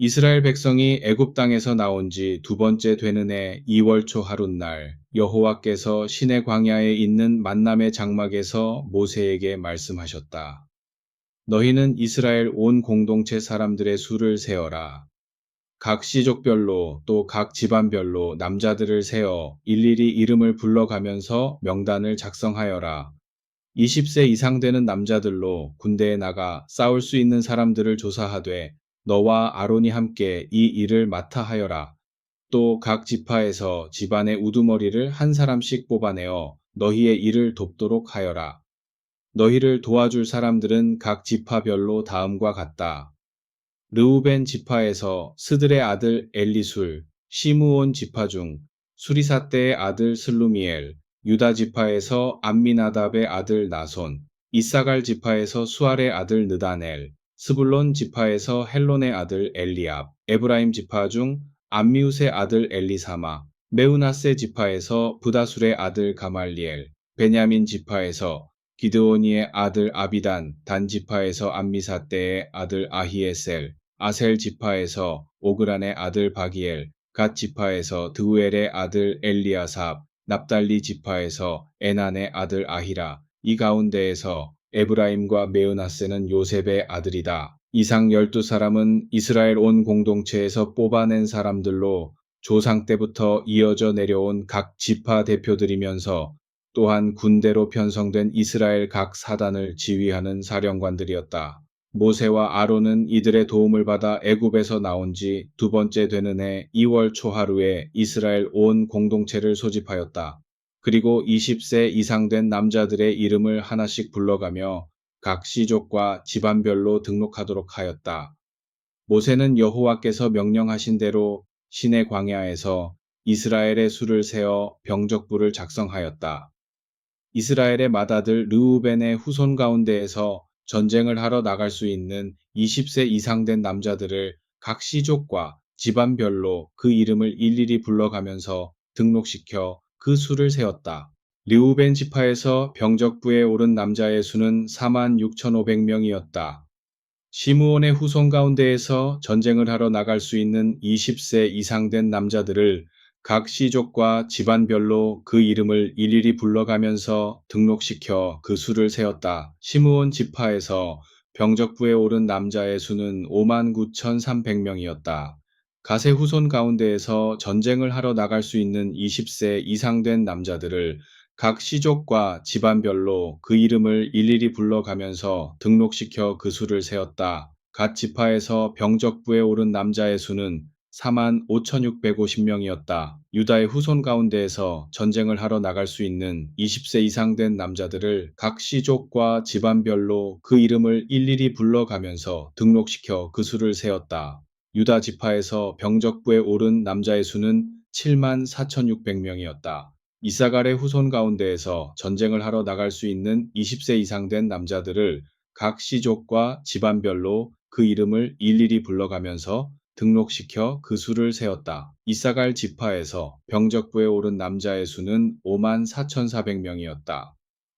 이스라엘 백성이 애굽 땅에서 나온 지 두 번째 되는 해 2월 초 하룻날 여호와께서 시내 광야에 있는 만남의 장막에서 모세에게 말씀하셨다. 너희는 이스라엘 온 공동체 사람들의 수를 세어라. 각 시족별로 또 각 집안별로 남자들을 세어 일일이 이름을 불러가면서 명단을 작성하여라. 20세 이상 되는 남자들로 군대에 나가 싸울 수 있는 사람들을 조사하되 너와 아론이 함께 이 일을 맡아 하여라. 또 각 지파에서 집안의 우두머리를 한 사람씩 뽑아내어 너희의 일을 돕도록 하여라. 너희를 도와줄 사람들은 각 지파별로 다음과 같다. 르우벤 지파에서 스들의 아들 엘리술, 시므온 지파 중 수리사떼의 아들 슬루미엘, 유다 지파에서 암미나답의 아들 나손, 이사갈 지파에서 수알의 아들 느다넬, 스불론 지파에서 헬론의 아들 엘리압, 에브라임 지파 중 암미웃의 아들 엘리사마, 메우나세 지파에서 부다술의 아들 가말리엘, 베냐민 지파에서 기드오니의 아들 아비단, 단 지파에서 암미사떼의 아들 아히에셀, 아셀 지파에서 오그란의 아들 바기엘, 갓 지파에서 드우엘의 아들 엘리아삽, 납달리 지파에서 에난의 아들 아히라, 이 가운데에서 에브라임과 메으나세는 요셉의 아들이다. 이상 12사람은 이스라엘 온 공동체에서 뽑아낸 사람들로 조상 때부터 이어져 내려온 각 지파 대표들이면서 또한 군대로 편성된 이스라엘 각 사단을 지휘하는 사령관들이었다. 모세와 아론은 이들의 도움을 받아 애굽에서 나온 지 두 번째 되는 해 2월 초 하루에 이스라엘 온 공동체를 소집하였다. 그리고 20세 이상 된 남자들의 이름을 하나씩 불러가며 각 시족과 집안별로 등록하도록 하였다. 모세는 여호와께서 명령하신 대로 시내 광야에서 이스라엘의 수를 세어 병적부를 작성하였다. 이스라엘의 맏아들 르우벤의 후손 가운데에서 전쟁을 하러 나갈 수 있는 20세 이상 된 남자들을 각 시족과 집안별로 그 이름을 일일이 불러가면서 등록시켜 그 수를 세웠다. 르우벤 지파에서 병적부에 오른 남자의 수는 46,500명이었다. 시므온의 후손 가운데에서 전쟁을 하러 나갈 수 있는 20세 이상 된 남자들을 각 시족과 집안별로 그 이름을 일일이 불러가면서 등록시켜 그 수를 세웠다. 시므온 지파에서 병적부에 오른 남자의 수는 59,300명이었다. 갓의 후손 가운데에서 전쟁을 하러 나갈 수 있는 20세 이상 된 남자들을 각 시족과 집안별로 그 이름을 일일이 불러가면서 등록시켜 그 수를 세었다. 갓 지파에서 병적부에 오른 남자의 수는 45,650명이었다. 유다의 후손 가운데에서 전쟁을 하러 나갈 수 있는 20세 이상 된 남자들을 각 시족과 집안별로 그 이름을 일일이 불러가면서 등록시켜 그 수를 세었다. 유다 지파에서 병적부에 오른 남자의 수는 74,600명이었다. 이사갈의 후손 가운데에서 전쟁을 하러 나갈 수 있는 20세 이상 된 남자들을 각 시족과 집안별로 그 이름을 일일이 불러가면서 등록시켜 그 수를 세웠다. 이사갈 지파에서 병적부에 오른 남자의 수는 54,400명이었다.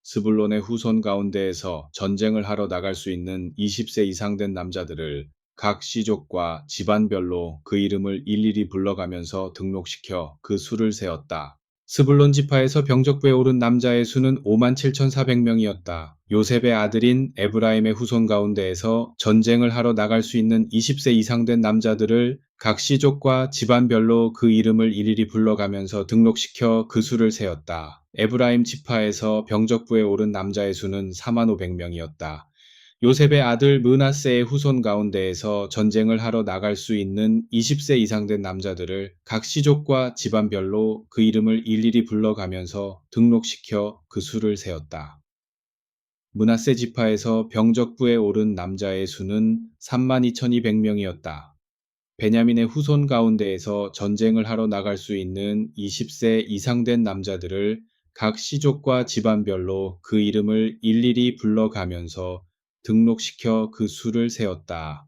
스불론의 후손 가운데에서 전쟁을 하러 나갈 수 있는 20세 이상 된 남자들을 각 시족과 집안별로 그 이름을 일일이 불러가면서 등록시켜 그 수를 세웠다. 스불론 지파에서 병적부에 오른 남자의 수는 57,400명이었다. 요셉의 아들인 에브라임의 후손 가운데에서 전쟁을 하러 나갈 수 있는 20세 이상 된 남자들을 각 시족과 집안별로 그 이름을 일일이 불러가면서 등록시켜 그 수를 세었다. 에브라임 지파에서 병적부에 오른 남자의 수는 45,000명이었다. 요셉의 아들 므낫세의 후손 가운데에서 전쟁을 하러 나갈 수 있는 20세 이상 된 남자들을 각 시족과 집안별로 그 이름을 일일이 불러가면서 등록시켜 그 수를 세었다. 므낫세 지파에서 병적부에 오른 남자의 수는 32,200명이었다. 베냐민의 후손 가운데에서 전쟁을 하러 나갈 수 있는 20세 이상 된 남자들을 각 시족과 집안별로 그 이름을 일일이 불러가면서 등록시켜 그 수를 세웠다.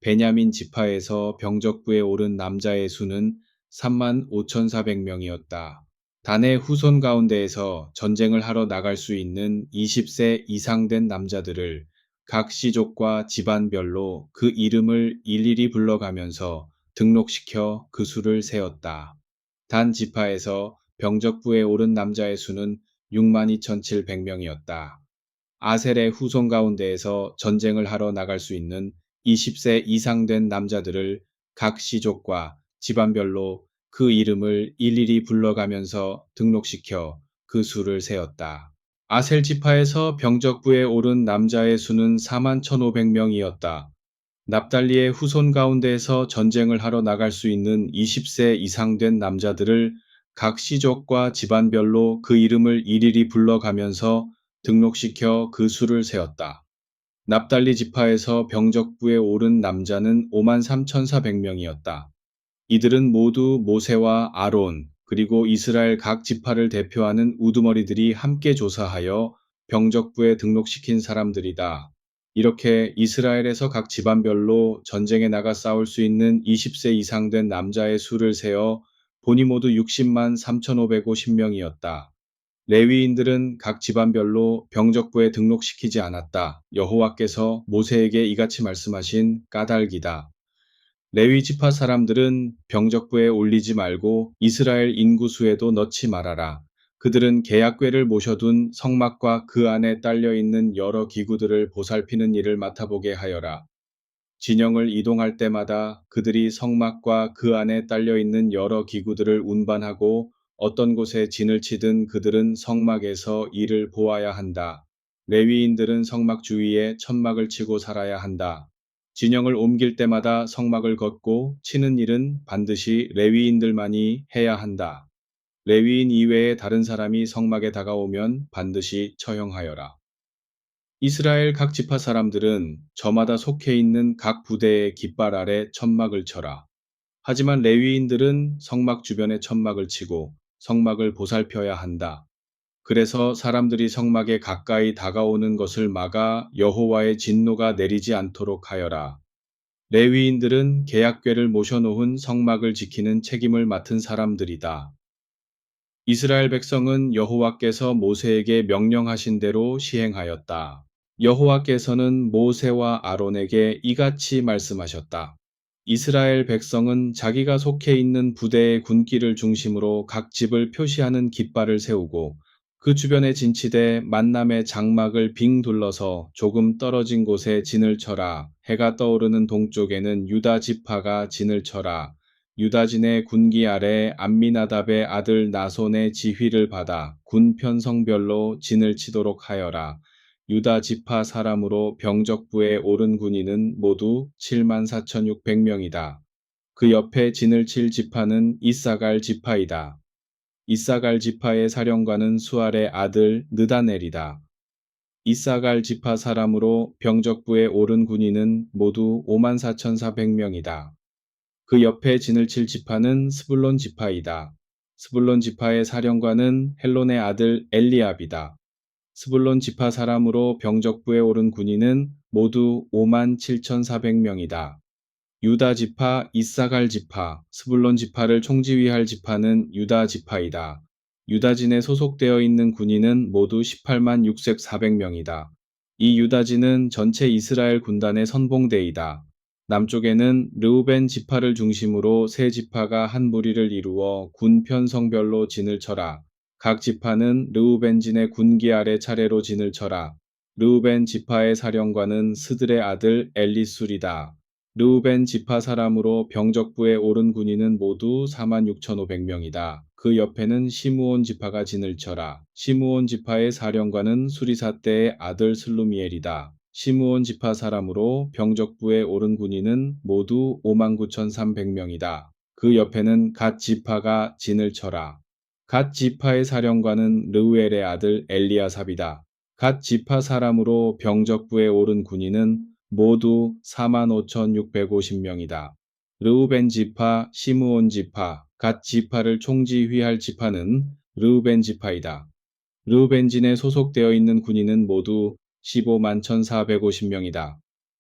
베냐민 지파에서 병적부에 오른 남자의 수는 35,400명이었다. 단의 후손 가운데에서 전쟁을 하러 나갈 수 있는 20세 이상 된 남자들을 각 시족과 집안별로 그 이름을 일일이 불러가면서 등록시켜 그 수를 세었다. 단 지파에서 병적부에 오른 남자의 수는 62,700명이었다. 아셀의 후손 가운데에서 전쟁을 하러 나갈 수 있는 20세 이상 된 남자들을 각 시족과 집안별로 그 이름을 일일이 불러가면서 등록시켜 그 수를 세었다. 아셀 지파에서 병적부에 오른 남자의 수는 41,500명이었다. 납달리의 후손 가운데에서 전쟁을 하러 나갈 수 있는 20세 이상 된 남자들을 각 시족과 집안별로 그 이름을 일일이 불러가면서 등록시켜 그 수를 세었다. 납달리 지파에서 병적부에 오른 남자는 53,400명이었다. 이들은 모두 모세와 아론, 그리고 이스라엘 각 지파를 대표하는 우두머리들이 함께 조사하여 병적부에 등록시킨 사람들이다. 이렇게 이스라엘에서 각 집안별로 전쟁에 나가 싸울 수 있는 20세 이상 된 남자의 수를 세어 보니 모두 60만 3,550명이었다. 레위인들은 각 집안별로 병적부에 등록시키지 않았다. 여호와께서 모세에게 이같이 말씀하신 까닭이다. 레위 지파 사람들은 병적부에 올리지 말고 이스라엘 인구수에도 넣지 말아라. 그들은 계약궤를 모셔둔 성막과 그 안에 딸려있는 여러 기구들을 보살피는 일을 맡아보게 하여라. 진영을 이동할 때마다 그들이 성막과 그 안에 딸려있는 여러 기구들을 운반하고 어떤 곳에 진을 치든 그들은 성막에서 이를 보아야 한다. 레위인들은 성막 주위에 천막을 치고 살아야 한다. 진영을 옮길 때마다 성막을 걷고 치는 일은 반드시 레위인들만이 해야 한다. 레위인 이외에 다른 사람이 성막에 다가오면 반드시 처형하여라. 이스라엘 각 지파 사람들은 저마다 속해 있는 각 부대의 깃발 아래 천막을 쳐라. 하지만 레위인들은 성막 주변에 천막을 치고 성막을 보살펴야 한다. 그래서 사람들이 성막에 가까이 다가오는 것을 막아 여호와의 진노가 내리지 않도록 하여라. 레위인들은 계약궤를 모셔놓은 성막을 지키는 책임을 맡은 사람들이다. 이스라엘 백성은 여호와께서 모세에게 명령하신 대로 시행하였다. 여호와께서는 모세와 아론에게 이같이 말씀하셨다. 이스라엘 백성은 자기가 속해 있는 부대의 군기를 중심으로 각 집을 표시하는 깃발을 세우고 그 주변에 진치되 만남의 장막을 빙 둘러서 조금 떨어진 곳에 진을 쳐라. 해가 떠오르는 동쪽에는 유다 지파가 진을 쳐라. 유다진의 군기 아래 암미나답의 아들 나손의 지휘를 받아 군 편성별로 진을 치도록 하여라. 유다 지파 사람으로 병적부에 오른 군인은 모두 74,600명이다. 그 옆에 진을 칠 지파는 이사갈 지파이다. 이사갈 지파의 사령관은 수알의 아들 느다넬이다. 이사갈 지파 사람으로 병적부에 오른 군인은 모두 54,400명이다. 그 옆에 진을 칠 지파는 스불론 지파이다. 스불론 지파의 사령관은 헬론의 아들 엘리압이다. 스불론 지파 사람으로 병적부에 오른 군인은 모두 57,400명이다. 유다 지파, 이사갈 지파, 스불론 지파를 총지휘할 지파는 유다 지파이다. 유다진에 소속되어 있는 군인은 모두 18만 6,400명이다. 이 유다진은 전체 이스라엘 군단의 선봉대이다. 남쪽에는 르우벤 지파를 중심으로 세 지파가 한 무리를 이루어 군 편성별로 진을 쳐라. 각 지파는 르우벤진의 군기 아래 차례로 진을 쳐라. 르우벤 지파의 사령관은 스들의 아들 엘리술이다. 르우벤 지파 사람으로 병적부에 오른 군인은 모두 46,500명이다. 그 옆에는 시므온 지파가 진을 쳐라. 시므온 지파의 사령관은 수리사 때의 아들 슬루미엘이다. 시므온 지파 사람으로 병적부에 오른 군인은 모두 59,300명이다. 그 옆에는 갓 지파가 진을 쳐라. 갓 지파의 사령관은 르우엘의 아들 엘리아삽이다. 갓 지파 사람으로 병적부에 오른 군인은 모두 45,650명이다. 르우벤 지파, 시므온 지파, 갓 지파를 총지휘할 지파는 르우벤 지파이다. 르우벤진에 소속되어 있는 군인은 모두 15만 1,450명이다.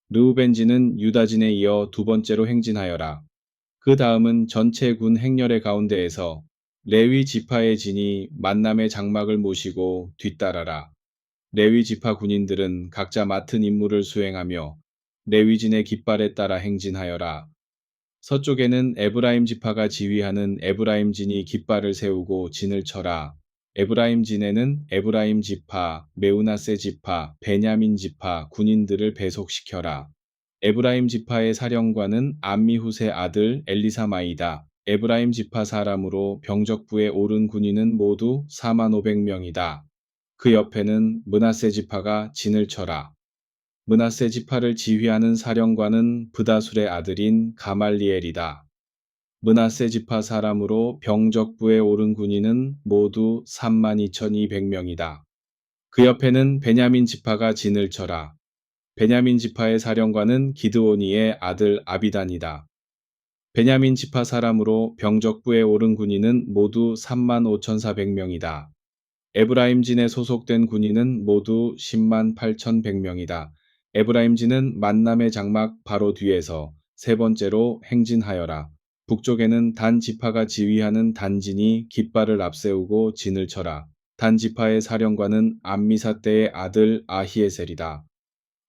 르우벤진은 유다진에 이어 두 번째로 행진하여라. 그 다음은 전체 군 행렬의 가운데에서 레위 지파의 진이 만남의 장막을 모시고 뒤따라라. 레위 지파 군인들은 각자 맡은 임무를 수행하며 레위진의 깃발에 따라 행진하여라. 서쪽에는 에브라임 지파가 지휘하는 에브라임진이 깃발을 세우고 진을 쳐라. 에브라임 진에는 에브라임 지파, 메우나세 지파, 베냐민 지파 군인들을 배속시켜라. 에브라임 지파의 사령관은 암미후세 아들 엘리사마이다. 에브라임 지파 사람으로 병적부에 오른 군인은 모두 45,000명이다. 그 옆에는 므낫세 지파가 진을 쳐라. 므낫세 지파를 지휘하는 사령관은 브다술의 아들인 가말리엘이다. 므낫세 지파 사람으로 병적부에 오른 군인은 모두 32,200명이다. 그 옆에는 베냐민 지파가 진을 쳐라. 베냐민 지파의 사령관은 기드오니의 아들 아비단이다. 베냐민 지파 사람으로 병적부에 오른 군인은 모두 35,400명이다. 에브라임진에 소속된 군인은 모두 108,100명이다. 에브라임진은 만남의 장막 바로 뒤에서 세 번째로 행진하여라. 북쪽에는 단 지파가 지휘하는 단진이 깃발을 앞세우고 진을 쳐라. 단 지파의 사령관은 암미사떼의 아들 아히에셀이다.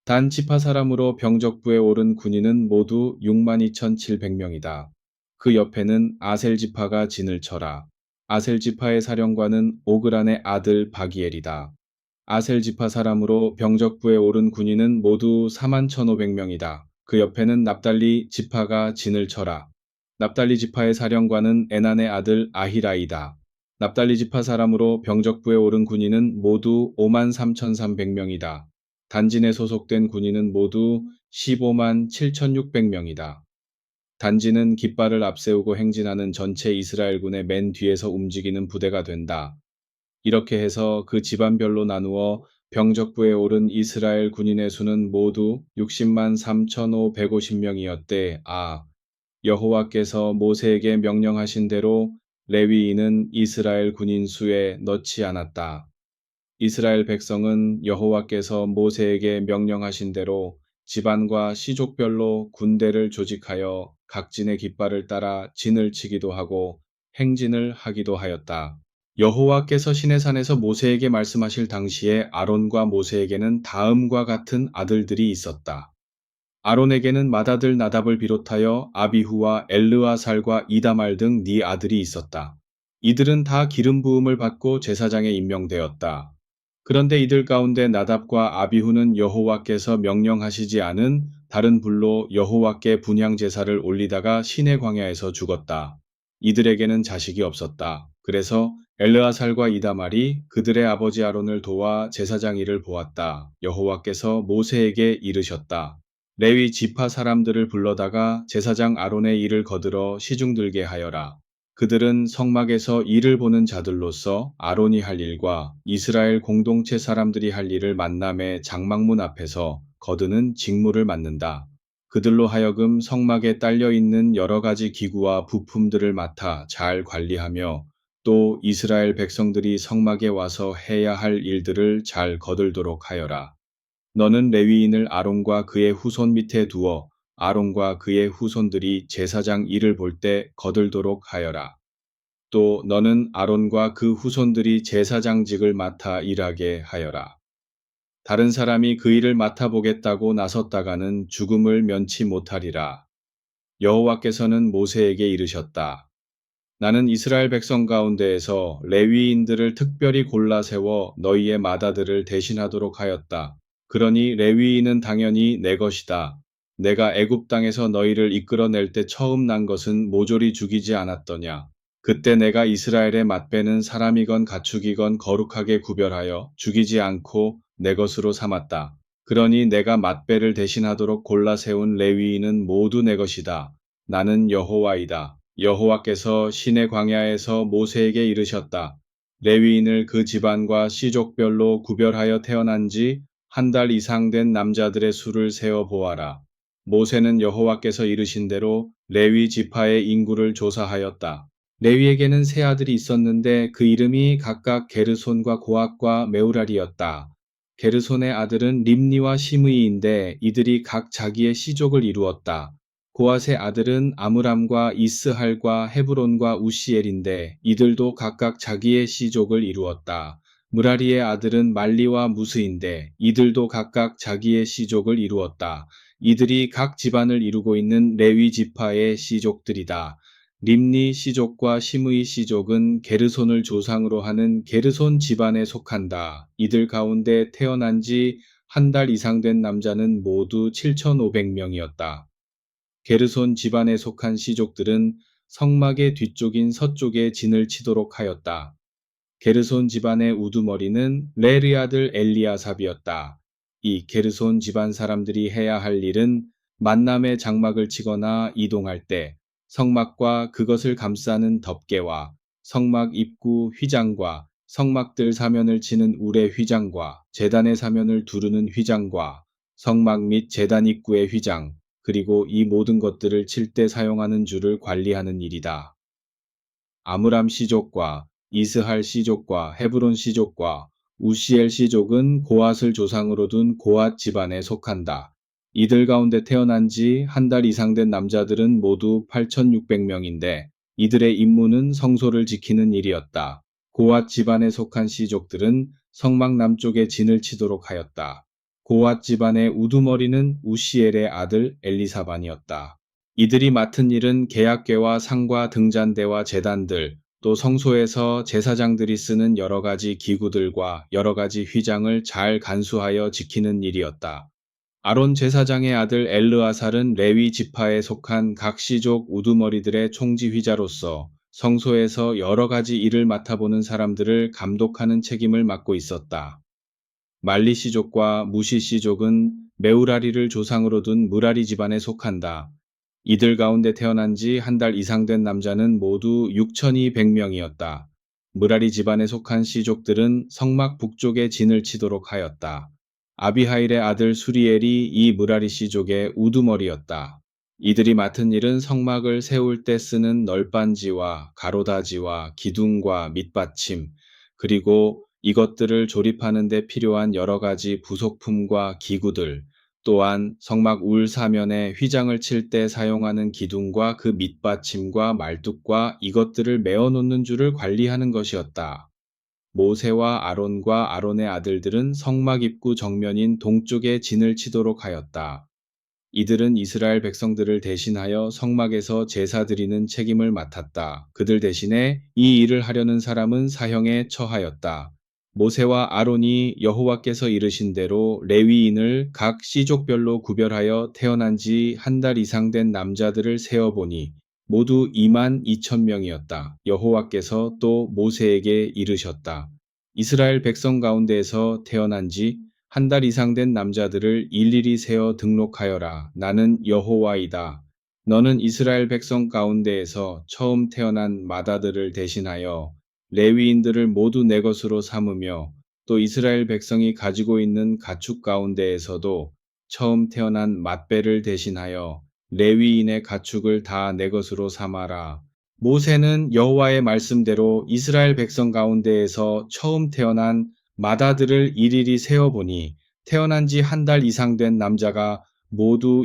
단 지파 사람으로 병적부에 오른 군인은 모두 62,700명이다. 그 옆에는 아셀 지파가 진을 쳐라. 아셀 지파의 사령관은 오그란의 아들 바기엘이다. 아셀 지파 사람으로 병적부에 오른 군인은 모두 41,500명이다. 그 옆에는 납달리 지파가 진을 쳐라. 납달리 지파의 사령관은 에난의 아들 아히라이다. 납달리 지파 사람으로 병적부에 오른 군인은 모두 53,300명이다. 단진에 소속된 군인은 모두 157,600명이다. 단지는 깃발을 앞세우고 행진하는 전체 이스라엘군의 맨 뒤에서 움직이는 부대가 된다. 이렇게 해서 그 집안별로 나누어 병적부에 오른 이스라엘 군인의 수는 모두 60만 3,550명이었대. 여호와께서 모세에게 명령하신 대로 레위인은 이스라엘 군인 수에 넣지 않았다. 이스라엘 백성은 여호와께서 모세에게 명령하신 대로 집안과 시족별로 군대를 조직하여 각진의 깃발을 따라 진을 치기도 하고 행진을 하기도 하였다. 여호와께서 시내산에서 모세에게 말씀하실 당시에 아론과 모세에게는 다음과 같은 아들들이 있었다. 아론에게는 맏아들 나답을 비롯하여 아비후와 엘르아살과 이다말 등 네 아들이 있었다. 이들은 다 기름 부음을 받고 제사장에 임명되었다. 그런데 이들 가운데 나답과 아비후는 여호와께서 명령하시지 않은 다른 불로 여호와께 분향 제사를 올리다가 시내 광야에서 죽었다. 이들에게는 자식이 없었다. 그래서 엘르아살과 이다말이 그들의 아버지 아론을 도와 제사장 일을 보았다. 여호와께서 모세에게 이르셨다. 레위 지파 사람들을 불러다가 제사장 아론의 일을 거들어 시중들게 하여라. 그들은 성막에서 일을 보는 자들로서 아론이 할 일과 이스라엘 공동체 사람들이 할 일을 만남의 장막문 앞에서 거드는 직무를 맡는다. 그들로 하여금 성막에 딸려 있는 여러 가지 기구와 부품들을 맡아 잘 관리하며 또 이스라엘 백성들이 성막에 와서 해야 할 일들을 잘 거들도록 하여라. 너는 레위인을 아론과 그의 후손 밑에 두어 아론과 그의 후손들이 제사장 일을 볼 때 거들도록 하여라. 또 너는 아론과 그 후손들이 제사장직을 맡아 일하게 하여라. 다른 사람이 그 일을 맡아보겠다고 나섰다가는 죽음을 면치 못하리라. 여호와께서는 모세에게 이르셨다. 나는 이스라엘 백성 가운데에서 레위인들을 특별히 골라 세워 너희의 맏아들을 대신하도록 하였다. 그러니 레위인은 당연히 내 것이다. 내가 애굽 땅에서 너희를 이끌어낼 때 처음 난 것은 모조리 죽이지 않았더냐. 그때 내가 이스라엘의 맏배는 사람이건 가축이건 거룩하게 구별하여 죽이지 않고 내 것으로 삼았다. 그러니 내가 맏배를 대신하도록 골라 세운 레위인은 모두 내 것이다. 나는 여호와이다. 여호와께서 시내 광야에서 모세에게 이르셨다. 레위인을 그 집안과 시족별로 구별하여 태어난 지 한 달 이상 된 남자들의 수를 세어 보아라. 모세는 여호와께서 이르신 대로 레위 지파의 인구를 조사하였다. 레위에게는 세 아들이 있었는데 그 이름이 각각 게르손과 고앗과 메우랄이었다. 게르손의 아들은 림니와 시므이인데 이들이 각 자기의 시족을 이루었다. 고앗의 아들은 아므람과 이스할과 헤브론과 우시엘인데 이들도 각각 자기의 시족을 이루었다. 무라리의 아들은 말리와 무스인데 이들도 각각 자기의 씨족을 이루었다. 이들이 각 집안을 이루고 있는 레위 지파의 씨족들이다. 림니 씨족과 시므이 씨족은 게르손을 조상으로 하는 게르손 집안에 속한다. 이들 가운데 태어난 지 한 달 이상 된 남자는 모두 7,500명이었다. 게르손 집안에 속한 씨족들은 성막의 뒤쪽인 서쪽에 진을 치도록 하였다. 게르손 집안의 우두머리는 렐의 아들 엘리아삽이었다. 이 게르손 집안 사람들이 해야 할 일은 만남의 장막을 치거나 이동할 때 성막과 그것을 감싸는 덮개와 성막 입구 휘장과 성막들 사면을 치는 울의 휘장과 제단의 사면을 두르는 휘장과 성막 및 제단 입구의 휘장, 그리고 이 모든 것들을 칠 때 사용하는 줄을 관리하는 일이다. 아므람 씨족과 이스할 씨족과 헤브론 씨족과 우시엘 씨족은 고앗을 조상으로 둔 고앗 집안에 속한다. 이들 가운데 태어난 지 한 달 이상 된 남자들은 모두 8,600명인데 이들의 임무는 성소를 지키는 일이었다. 고앗 집안에 속한 씨족들은 성막 남쪽에 진을 치도록 하였다. 고앗 집안의 우두머리는 우시엘의 아들 엘리사반이었다. 이들이 맡은 일은 계약궤와 상과 등잔대와 제단들, 또 성소에서 제사장들이 쓰는 여러 가지 기구들과 여러 가지 휘장을 잘 간수하여 지키는 일이었다. 아론 제사장의 아들 엘르아살은 레위 지파에 속한 각 씨족 우두머리들의 총지휘자로서 성소에서 여러 가지 일을 맡아보는 사람들을 감독하는 책임을 맡고 있었다. 말리 씨족과 무시 씨족은 메우라리를 조상으로 둔 무라리 집안에 속한다. 이들 가운데 태어난 지 한 달 이상 된 남자는 모두 6,200명이었다. 무라리 집안에 속한 씨족들은 성막 북쪽에 진을 치도록 하였다. 아비하일의 아들 수리엘이 이 무라리 씨족의 우두머리였다. 이들이 맡은 일은 성막을 세울 때 쓰는 널빤지와 가로다지와 기둥과 밑받침, 그리고 이것들을 조립하는 데 필요한 여러 가지 부속품과 기구들, 또한 성막 울 사면에 휘장을 칠 때 사용하는 기둥과 그 밑받침과 말뚝과 이것들을 메어 놓는 줄을 관리하는 것이었다. 모세와 아론과 아론의 아들들은 성막 입구 정면인 동쪽에 진을 치도록 하였다. 이들은 이스라엘 백성들을 대신하여 성막에서 제사 드리는 책임을 맡았다. 그들 대신에 이 일을 하려는 사람은 사형에 처하였다. 모세와 아론이 여호와께서 이르신 대로 레위인을 각 씨족별로 구별하여 태어난 지 한 달 이상 된 남자들을 세어보니 모두 22,000명이었다. 여호와께서 또 모세에게 이르셨다. 이스라엘 백성 가운데에서 태어난 지 한 달 이상 된 남자들을 일일이 세어 등록하여라. 나는 여호와이다. 너는 이스라엘 백성 가운데에서 처음 태어난 마다들을 대신하여 레위인들을 모두 내 것으로 삼으며 또 이스라엘 백성이 가지고 있는 가축 가운데에서도 처음 태어난 맏배를 대신하여 레위인의 가축을 다 내 것으로 삼아라. 모세는 여호와의 말씀대로 이스라엘 백성 가운데에서 처음 태어난 마다들을 일일이 세어보니 태어난 지 한 달 이상 된 남자가 모두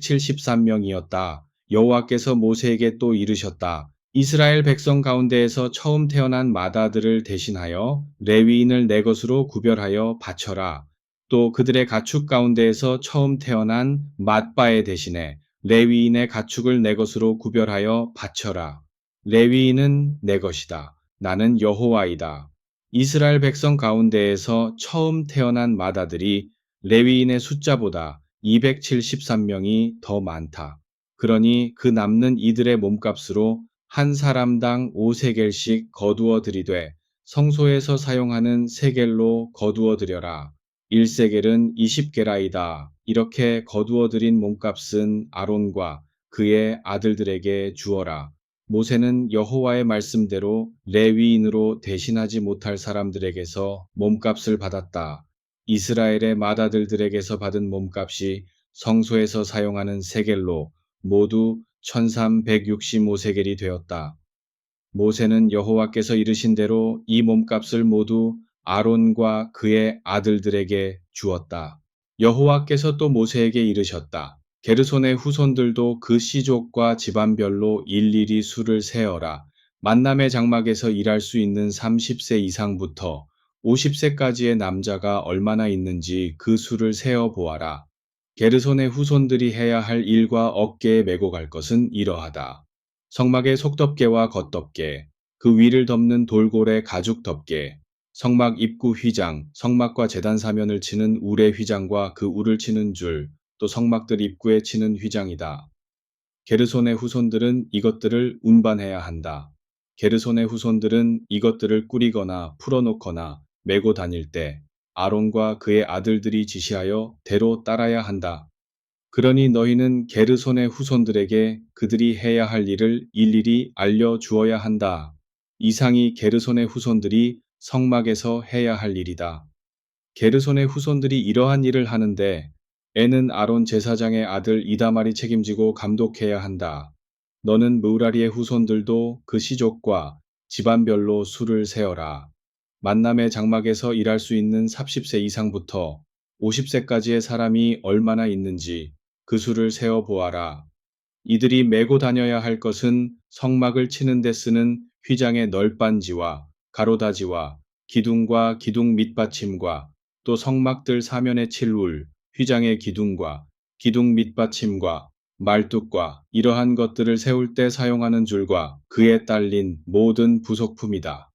22,273명이었다. 여호와께서 모세에게 또 이르셨다. 이스라엘 백성 가운데에서 처음 태어난 마다들을 대신하여 레위인을 내 것으로 구별하여 바쳐라. 또 그들의 가축 가운데에서 처음 태어난 맏바에 대신에 레위인의 가축을 내 것으로 구별하여 바쳐라. 레위인은 내 것이다. 나는 여호와이다. 이스라엘 백성 가운데에서 처음 태어난 마다들이 레위인의 숫자보다 273명이 더 많다. 그러니 그 남는 이들의 몸값으로 한 사람당 5세겔씩 거두어 드리되 성소에서 사용하는 세겔로 거두어 드려라. 1세겔은 20게라이다. 이렇게 거두어 드린 몸값은 아론과 그의 아들들에게 주어라. 모세는 여호와의 말씀대로 레위인으로 대신하지 못할 사람들에게서 몸값을 받았다. 이스라엘의 맏아들들에게서 받은 몸값이 성소에서 사용하는 세겔로 모두 1365세겔이 되었다. 모세는 여호와께서 이르신 대로 이 몸값을 모두 아론과 그의 아들들에게 주었다. 여호와께서 또 모세에게 이르셨다. 게르손의 후손들도 그 씨족과 집안별로 일일이 수를 세어라. 만남의 장막에서 일할 수 있는 30세 이상부터 50세까지의 남자가 얼마나 있는지 그 수를 세어 보아라. 게르손의 후손들이 해야 할 일과 어깨에 메고 갈 것은 이러하다. 성막의 속덮개와 겉덮개, 그 위를 덮는 돌고래 가죽 덮개, 성막 입구 휘장, 성막과 제단 사면을 치는 울의 휘장과 그 울을 치는 줄, 또 성막들 입구에 치는 휘장이다. 게르손의 후손들은 이것들을 운반해야 한다. 게르손의 후손들은 이것들을 꾸리거나 풀어놓거나 메고 다닐 때 아론과 그의 아들들이 지시하여 대로 따라야 한다. 그러니 너희는 게르손의 후손들에게 그들이 해야 할 일을 일일이 알려 주어야 한다. 이상이 게르손의 후손들이 성막에서 해야 할 일이다. 게르손의 후손들이 이러한 일을 하는데 애는 아론 제사장의 아들 이다말이 책임지고 감독해야 한다. 너는 무라리의 후손들도 그 시족과 집안별로 수를 세어라. 만남의 장막에서 일할 수 있는 30세 이상부터 50세까지의 사람이 얼마나 있는지 그 수를 세어 보아라. 이들이 메고 다녀야 할 것은 성막을 치는 데 쓰는 휘장의 널빤지와 가로다지와 기둥과 기둥 밑받침과 또 성막들 사면의 칠울, 휘장의 기둥과 기둥 밑받침과 말뚝과 이러한 것들을 세울 때 사용하는 줄과 그에 딸린 모든 부속품이다.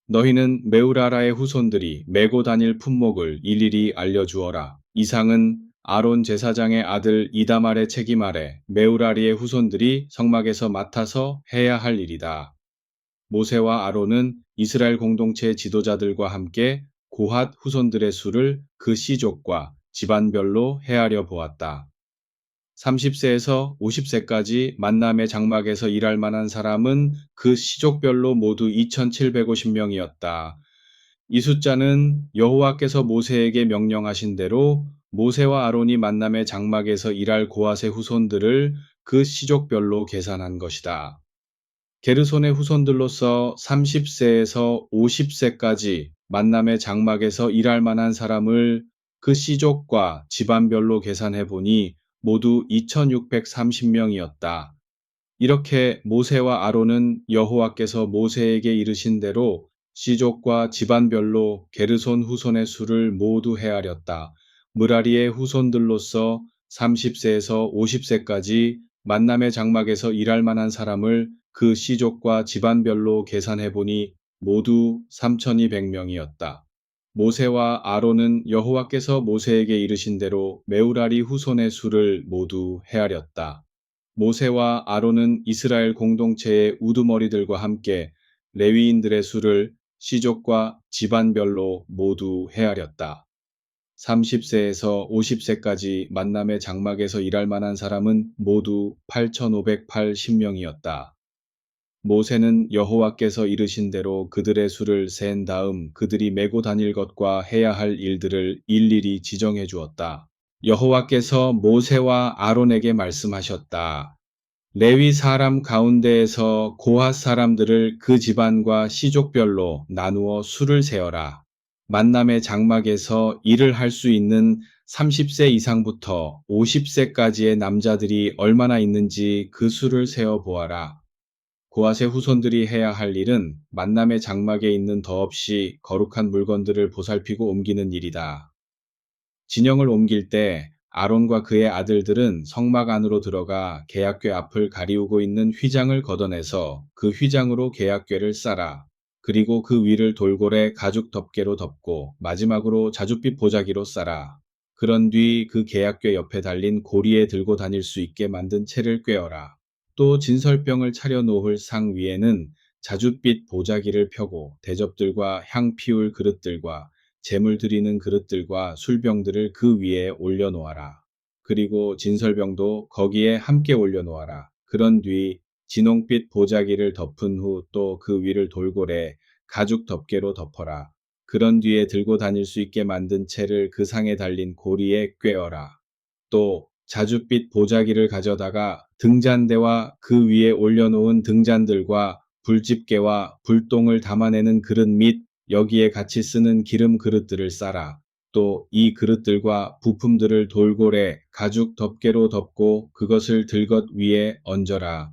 너희는 메우라라의 후손들이 메고 다닐 품목을 일일이 알려주어라. 이상은 아론 제사장의 아들 이다말의 책임 아래 메우라리의 후손들이 성막에서 맡아서 해야 할 일이다. 모세와 아론은 이스라엘 공동체 지도자들과 함께 고핫 후손들의 수를 그 시족과 집안별로 헤아려 보았다. 30세에서 50세까지 만남의 장막에서 일할 만한 사람은 그 시족별로 모두 2750명이었다. 이 숫자는 여호와께서 모세에게 명령하신 대로 모세와 아론이 만남의 장막에서 일할 고핫의 후손들을 그 시족별로 계산한 것이다. 게르손의 후손들로서 30세에서 50세까지 만남의 장막에서 일할 만한 사람을 그 시족과 집안별로 계산해 보니 모두 2630명이었다. 이렇게 모세와 아론은 여호와께서 모세에게 이르신 대로 시족과 집안별로 게르손 후손의 수를 모두 헤아렸다. 무라리의 후손들로서 30세에서 50세까지 만남의 장막에서 일할 만한 사람을 그 시족과 집안별로 계산해 보니 모두 3200명이었다. 모세와 아론은 여호와께서 모세에게 이르신 대로 메우라리 후손의 수를 모두 헤아렸다. 모세와 아론은 이스라엘 공동체의 우두머리들과 함께 레위인들의 수를 시족과 집안별로 모두 헤아렸다. 30세에서 50세까지 만남의 장막에서 일할 만한 사람은 모두 8580명이었다. 모세는 여호와께서 이르신 대로 그들의 수를 센 다음 그들이 메고 다닐 것과 해야 할 일들을 일일이 지정해 주었다. 여호와께서 모세와 아론에게 말씀하셨다. 레위 사람 가운데에서 고핫 사람들을 그 집안과 시족별로 나누어 수를 세어라. 만남의 장막에서 일을 할 수 있는 30세 이상부터 50세까지의 남자들이 얼마나 있는지 그 수를 세어 보아라. 고핫의 후손들이 해야 할 일은 만남의 장막에 있는 더없이 거룩한 물건들을 보살피고 옮기는 일이다. 진영을 옮길 때 아론과 그의 아들들은 성막 안으로 들어가 계약궤 앞을 가리우고 있는 휘장을 걷어내서 그 휘장으로 계약궤를 싸라. 그리고 그 위를 돌고래 가죽 덮개로 덮고 마지막으로 자줏빛 보자기로 싸라. 그런 뒤 그 계약궤 옆에 달린 고리에 들고 다닐 수 있게 만든 채를 꿰어라. 또 진설병을 차려 놓을 상 위에는 자줏빛 보자기를 펴고 대접들과 향 피울 그릇들과 제물 드리는 그릇들과 술병들을 그 위에 올려놓아라. 그리고 진설병도 거기에 함께 올려놓아라. 그런 뒤 진홍빛 보자기를 덮은 후 또 그 위를 돌고래 가죽 덮개로 덮어라. 그런 뒤에 들고 다닐 수 있게 만든 채를 그 상에 달린 고리에 꿰어라. 또 자줏빛 보자기를 가져다가 등잔대와 그 위에 올려놓은 등잔들과 불집게와 불똥을 담아내는 그릇 및 여기에 같이 쓰는 기름 그릇들을 싸라. 또 이 그릇들과 부품들을 돌고래 가죽 덮개로 덮고 그것을 들것 위에 얹어라.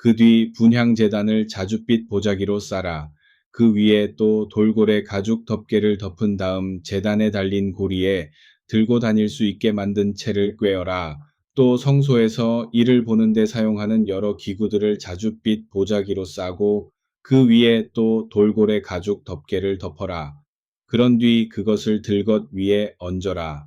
그 뒤 분향제단을 자줏빛 보자기로 쌓아 그 위에 또 돌고래 가죽 덮개를 덮은 다음 제단에 달린 고리에 들고 다닐 수 있게 만든 채를 꿰어라. 또 성소에서 이를 보는데 사용하는 여러 기구들을 자줏빛 보자기로 싸고 그 위에 또 돌고래 가죽 덮개를 덮어라. 그런 뒤 그것을 들것 위에 얹어라.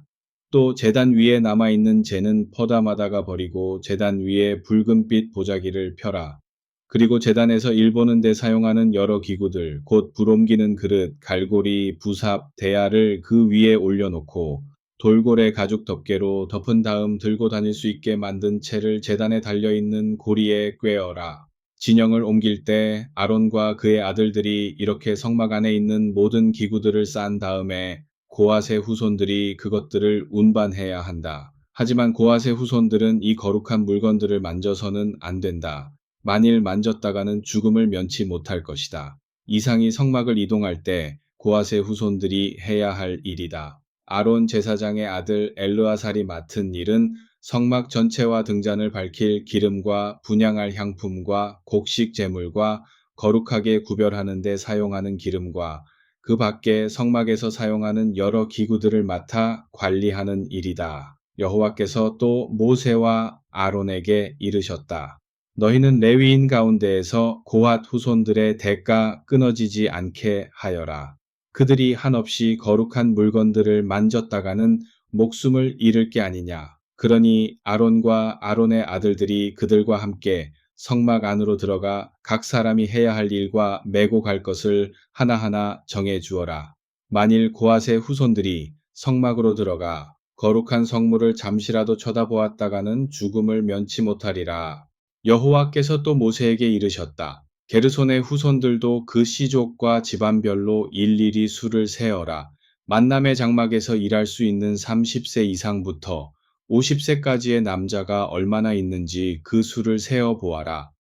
또 제단 위에 남아있는 재는 퍼담하다가 버리고 제단 위에 붉은빛 보자기를 펴라. 그리고 제단에서 일 보는 데 사용하는 여러 기구들, 곧 불 옮기는 그릇, 갈고리, 부삽, 대야를 그 위에 올려놓고 돌고래 가죽 덮개로 덮은 다음 들고 다닐 수 있게 만든 채를 제단에 달려있는 고리에 꿰어라. 진영을 옮길 때 아론과 그의 아들들이 이렇게 성막 안에 있는 모든 기구들을 쌓은 다음에 고핫의 후손들이 그것들을 운반해야 한다. 하지만 고핫의 후손들은 이 거룩한 물건들을 만져서는 안 된다. 만일 만졌다가는 죽음을 면치 못할 것이다. 이상이 성막을 이동할 때 고핫의 후손들이 해야 할 일이다. 아론 제사장의 아들 엘르아살이 맡은 일은 성막 전체와 등잔을 밝힐 기름과 분향할 향품과 곡식 제물과 거룩하게 구별하는 데 사용하는 기름과 그 밖에 성막에서 사용하는 여러 기구들을 맡아 관리하는 일이다. 여호와께서 또 모세와 아론에게 이르셨다. 너희는 레위인 가운데에서 고핫 후손들의 대가 끊어지지 않게 하여라. 그들이 한없이 거룩한 물건들을 만졌다가는 목숨을 잃을 게 아니냐. 그러니 아론과 아론의 아들들이 그들과 함께 성막 안으로 들어가 각 사람이 해야 할 일과 메고 갈 것을 하나하나 정해 주어라. 만일 고핫의 후손들이 성막으로 들어가 거룩한 성물을 잠시라도 쳐다보았다가는 죽음을 면치 못하리라. 여호와께서 또 모세에게 이르셨다. 게르손의 후손들도 그 시족과 집안별로 일일이 수를 세어라. 만남의 장막에서 일할 수 있는 30세 이상부터 50세까지의 남자가 얼마나 있는지 그 수를 세어 보아라.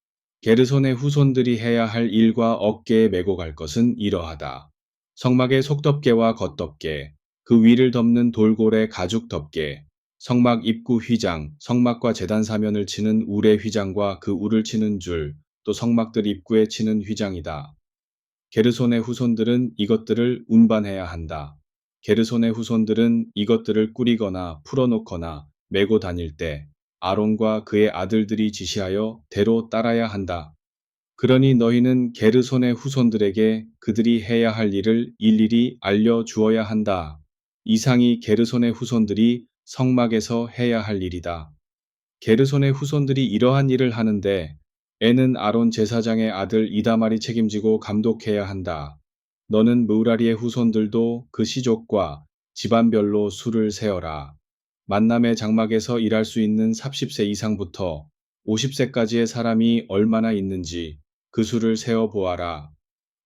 게르손의 후손들이 해야 할 일과 어깨에 메고 갈 것은 이러하다. 성막의 속덮개와 겉덮개, 그 위를 덮는 돌고래 가죽 덮개, 성막 입구 휘장, 성막과 제단 사면을 치는 울의 휘장과 그 울을 치는 줄, 또 성막들 입구에 치는 휘장이다. 게르손의 후손들은 이것들을 운반해야 한다. 게르손의 후손들은 이것들을 꾸리거나 풀어놓거나 메고 다닐 때 아론과 그의 아들들이 지시하여 대로 따라야 한다. 그러니 너희는 게르손의 후손들에게 그들이 해야 할 일을 일일이 알려 주어야 한다. 이상이 게르손의 후손들이 성막에서 해야 할 일이다. 게르손의 후손들이 이러한 일을 하는데 애는 아론 제사장의 아들 이다말이 책임지고 감독해야 한다. 너는 무라리의 후손들도 그 시족과 집안별로 수를 세어라. 만남의 장막에서 일할 수 있는 30세 이상부터 50세까지의 사람이 얼마나 있는지 그 수를 세어 보아라.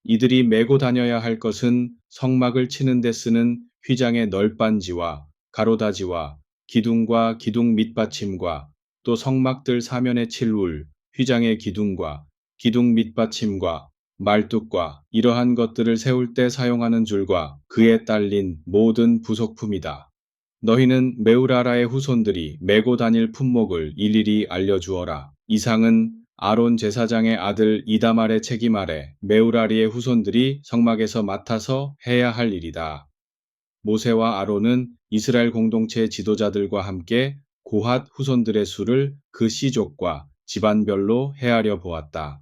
이들이 메고 다녀야 할 것은 성막을 치는 데 쓰는 휘장의 널빤지와 가로다지와 기둥과 기둥 밑받침과 또 성막들 사면의 칠울, 휘장의 기둥과 기둥 밑받침과 말뚝과 이러한 것들을 세울 때 사용하는 줄과 그에 딸린 모든 부속품이다. 너희는 메우라라의 후손들이 메고 다닐 품목을 일일이 알려주어라. 이상은 아론 제사장의 아들 이다말의 책임 아래 메우라리의 후손들이 성막에서 맡아서 해야 할 일이다. 모세와 아론은 이스라엘 공동체 지도자들과 함께 고핫 후손들의 수를 그 시족과 집안별로 헤아려 보았다.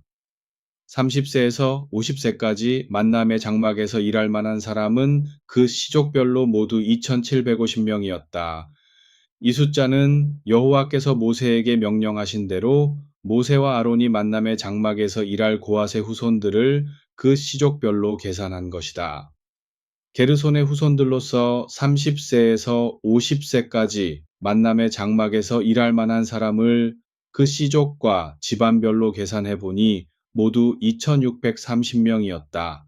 30세에서 50세까지 만남의 장막에서 일할 만한 사람은 그 시족별로 모두 2750명이었다. 이 숫자는 여호와께서 모세에게 명령하신 대로 모세와 아론이 만남의 장막에서 일할 고핫의 후손들을 그 시족별로 계산한 것이다. 게르손의 후손들로서 30세에서 50세까지 만남의 장막에서 일할 만한 사람을 그 시족과 집안별로 계산해 보니 모두 2630명이었다.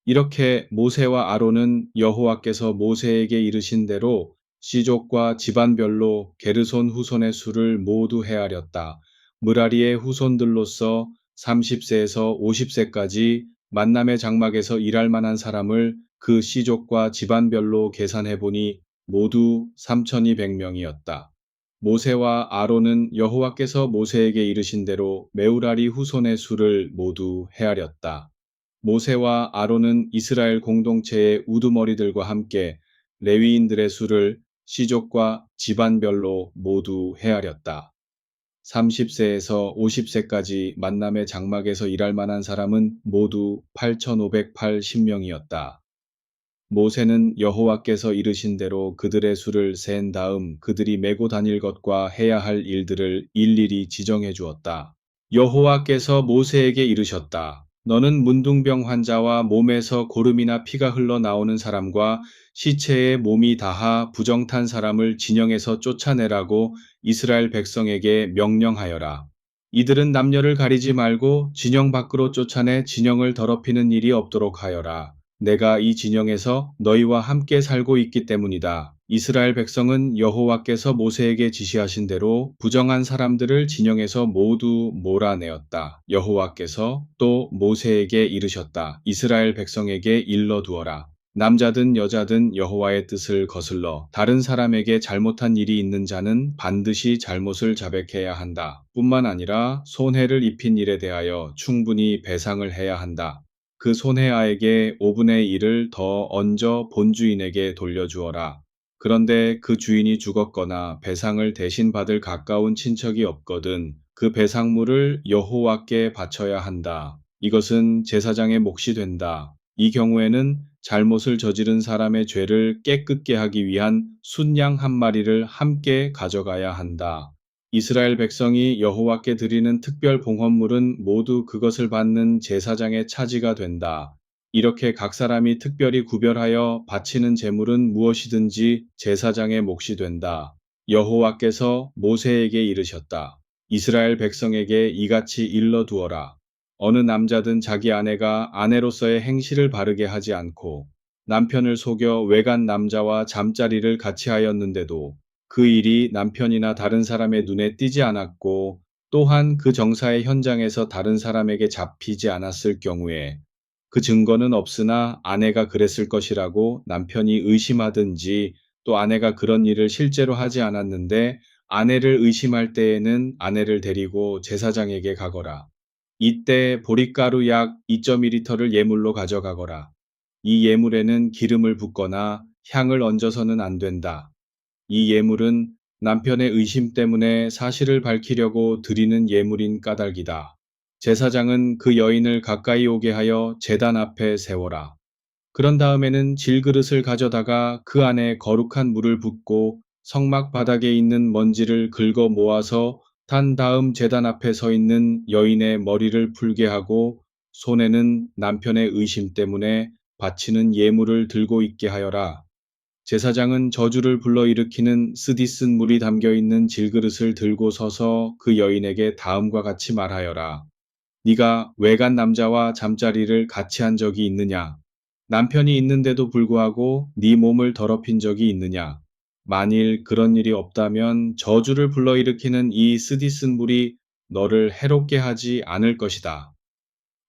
이렇게 모세와 아론은 여호와께서 모세에게 이르신 대로 시족과 집안별로 게르손 후손의 수를 모두 헤아렸다. 무라리의 후손들로서 30세에서 50세까지 만남의 장막에서 일할 만한 사람을 그 시족과 집안별로 계산해 보니 모두 3200명이었다. 모세와 아론은 여호와께서 모세에게 이르신 대로 메우라리 후손의 수를 모두 헤아렸다. 모세와 아론은 이스라엘 공동체의 우두머리들과 함께 레위인들의 수를 시족과 집안별로 모두 헤아렸다. 30세에서 50세까지 만남의 장막에서 일할 만한 사람은 모두 8,580명이었다. 모세는 여호와께서 이르신 대로 그들의 수를 센 다음 그들이 메고 다닐 것과 해야 할 일들을 일일이 지정해 주었다. 여호와께서 모세에게 이르셨다. 너는 문둥병 환자와 몸에서 고름이나 피가 흘러나오는 사람과 시체에 몸이 닿아 부정탄 사람을 진영에서 쫓아내라고 이스라엘 백성에게 명령하여라. 이들은 남녀를 가리지 말고 진영 밖으로 쫓아내 진영을 더럽히는 일이 없도록 하여라. 내가 이 진영에서 너희와 함께 살고 있기 때문이다. 이스라엘 백성은 여호와께서 모세에게 지시하신 대로 부정한 사람들을 진영에서 모두 몰아내었다. 여호와께서 또 모세에게 이르셨다. 이스라엘 백성에게 일러두어라. 남자든 여자든 여호와의 뜻을 거슬러 다른 사람에게 잘못한 일이 있는 자는 반드시 잘못을 자백해야 한다. 뿐만 아니라 손해를 입힌 일에 대하여 충분히 배상을 해야 한다. 그 손해아에게 5분의 1을 더 얹어 본주인에게 돌려주어라. 그런데 그 주인이 죽었거나 배상을 대신 받을 가까운 친척이 없거든 그 배상물을 여호와께 바쳐야 한다. 이것은 제사장의 몫이 된다. 이 경우에는 잘못을 저지른 사람의 죄를 깨끗게 하기 위한 순양 한 마리를 함께 가져가야 한다. 이스라엘 백성이 여호와께 드리는 특별 봉헌물은 모두 그것을 받는 제사장의 차지가 된다. 이렇게 각 사람이 특별히 구별하여 바치는 제물은 무엇이든지 제사장의 몫이 된다. 여호와께서 모세에게 이르셨다. 이스라엘 백성에게 이같이 일러두어라. 어느 남자든 자기 아내가 아내로서의 행실을 바르게 하지 않고 남편을 속여 외간 남자와 잠자리를 같이 하였는데도 그 일이 남편이나 다른 사람의 눈에 띄지 않았고 또한 그 정사의 현장에서 다른 사람에게 잡히지 않았을 경우에 그 증거는 없으나 아내가 그랬을 것이라고 남편이 의심하든지 또 아내가 그런 일을 실제로 하지 않았는데 아내를 의심할 때에는 아내를 데리고 제사장에게 가거라. 이때 보릿가루 약 2.2리터를 예물로 가져가거라. 이 예물에는 기름을 붓거나 향을 얹어서는 안 된다. 이 예물은 남편의 의심 때문에 사실을 밝히려고 드리는 예물인 까닭이다. 제사장은 그 여인을 가까이 오게 하여 제단 앞에 세워라. 그런 다음에는 질그릇을 가져다가 그 안에 거룩한 물을 붓고 성막 바닥에 있는 먼지를 긁어 모아서 탄 다음 제단 앞에 서 있는 여인의 머리를 풀게 하고 손에는 남편의 의심 때문에 바치는 예물을 들고 있게 하여라. 제사장은 저주를 불러일으키는 쓰디쓴 물이 담겨 있는 질그릇을 들고 서서 그 여인에게 다음과 같이 말하여라. 네가 외간 남자와 잠자리를 같이 한 적이 있느냐? 남편이 있는데도 불구하고 네 몸을 더럽힌 적이 있느냐? 만일 그런 일이 없다면 저주를 불러일으키는 이 쓰디쓴 물이 너를 해롭게 하지 않을 것이다.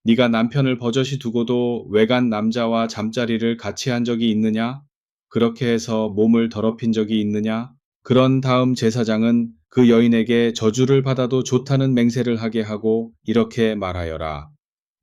네가 남편을 버젓이 두고도 외간 남자와 잠자리를 같이 한 적이 있느냐? 그렇게 해서 몸을 더럽힌 적이 있느냐? 그런 다음 제사장은 그 여인에게 저주를 받아도 좋다는 맹세를 하게 하고 이렇게 말하여라.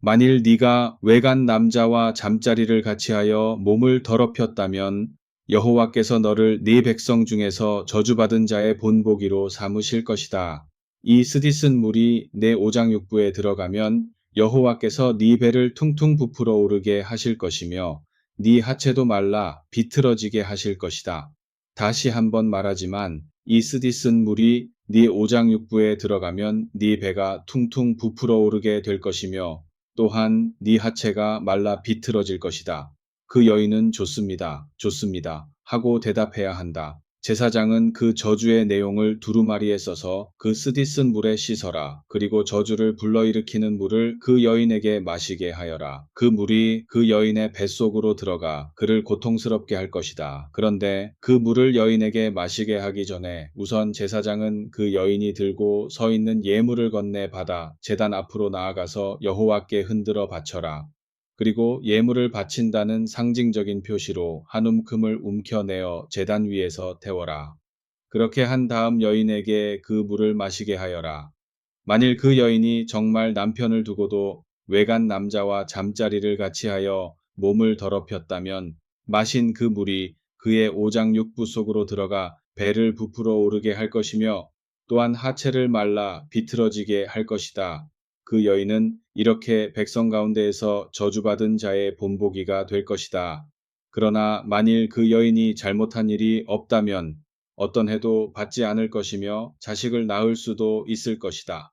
만일 네가 외간 남자와 잠자리를 같이 하여 몸을 더럽혔다면 여호와께서 너를 네 백성 중에서 저주받은 자의 본보기로 삼으실 것이다. 이 쓰디쓴 물이 내 오장육부에 들어가면 여호와께서 네 배를 퉁퉁 부풀어 오르게 하실 것이며 네 하체도 말라 비틀어지게 하실 것이다. 다시 한번 말하지만 이 쓰디쓴 물이 네 오장육부에 들어가면 네 배가 퉁퉁 부풀어 오르게 될 것이며 또한 네 하체가 말라 비틀어질 것이다. 그 여인은 좋습니다. 좋습니다. 하고 대답해야 한다. 제사장은 그 저주의 내용을 두루마리에 써서 그 쓰디쓴 물에 씻어라. 그리고 저주를 불러일으키는 물을 그 여인에게 마시게 하여라. 그 물이 그 여인의 뱃속으로 들어가 그를 고통스럽게 할 것이다. 그런데 그 물을 여인에게 마시게 하기 전에 우선 제사장은 그 여인이 들고 서 있는 예물을 건네 받아 제단 앞으로 나아가서 여호와께 흔들어 바쳐라. 그리고 예물을 바친다는 상징적인 표시로 한 움큼을 움켜내어 제단 위에서 태워라. 그렇게 한 다음 여인에게 그 물을 마시게 하여라. 만일 그 여인이 정말 남편을 두고도 외간 남자와 잠자리를 같이 하여 몸을 더럽혔다면 마신 그 물이 그의 오장육부 속으로 들어가 배를 부풀어 오르게 할 것이며 또한 하체를 말라 비틀어지게 할 것이다. 그 여인은 이렇게 백성 가운데에서 저주받은 자의 본보기가 될 것이다. 그러나 만일 그 여인이 잘못한 일이 없다면 어떤 해도 받지 않을 것이며 자식을 낳을 수도 있을 것이다.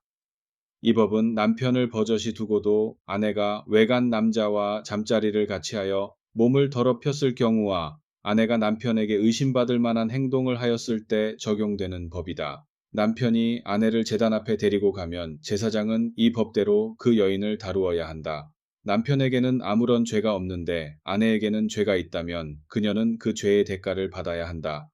이 법은 남편을 버젓이 두고도 아내가 외간 남자와 잠자리를 같이하여 몸을 더럽혔을 경우와 아내가 남편에게 의심받을 만한 행동을 하였을 때 적용되는 법이다. 남편이 아내를 제단 앞에 데리고 가면 제사장은 이 법대로 그 여인을 다루어야 한다. 남편에게는 아무런 죄가 없는데 아내에게는 죄가 있다면 그녀는 그 죄의 대가를 받아야 한다.